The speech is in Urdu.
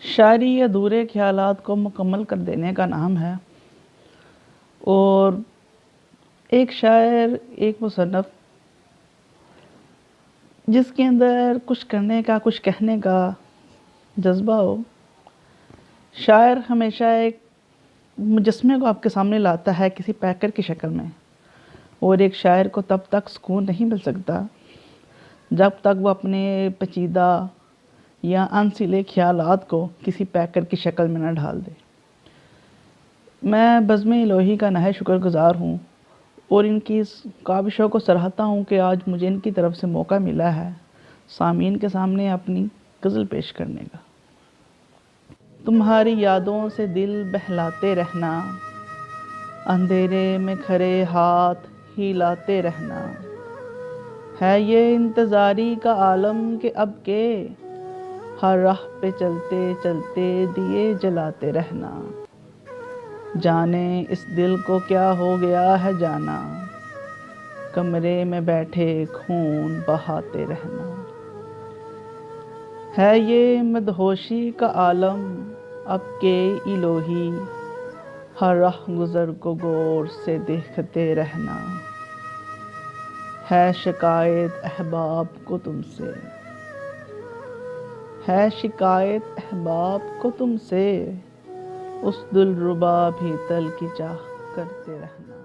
شاعری ادھورے خیالات کو مکمل کر دینے کا نام ہے، اور ایک شاعر، ایک مصنف جس کے اندر کچھ کرنے کا، کچھ کہنے کا جذبہ ہو. شاعر ہمیشہ ایک مجسمے کو آپ کے سامنے لاتا ہے کسی پیکر کی شکل میں، اور ایک شاعر کو تب تک سکون نہیں مل سکتا جب تک وہ اپنے پیچیدہ یا انسلے خیالات کو کسی پیکر کی شکل میں نہ ڈھال دے. میں بزم الوہی کا نہایت شکر گزار ہوں اور ان کی اس کاوشوں کو سراہتا ہوں کہ آج مجھے ان کی طرف سے موقع ملا ہے سامعین کے سامنے اپنی غزل پیش کرنے کا. تمہاری یادوں سے دل بہلاتے رہنا، اندھیرے میں کھڑے ہاتھ ہلاتے رہنا، ہے یہ انتظاری کا عالم کہ اب کے ہر راہ پہ چلتے چلتے دیے جلاتے رہنا. جانے اس دل کو کیا ہو گیا ہے جانا، کمرے میں بیٹھے خون بہاتے رہنا. ہے یہ مدہوشی کا عالم اب کے الوہی، ہر راہ گزر کو غور سے دیکھتے رہنا. ہے شکایت احباب کو تم سے، ہے شکایت احباب کو تم سے، اس دلربا بھی دل کی چاہ کرتے رہنا.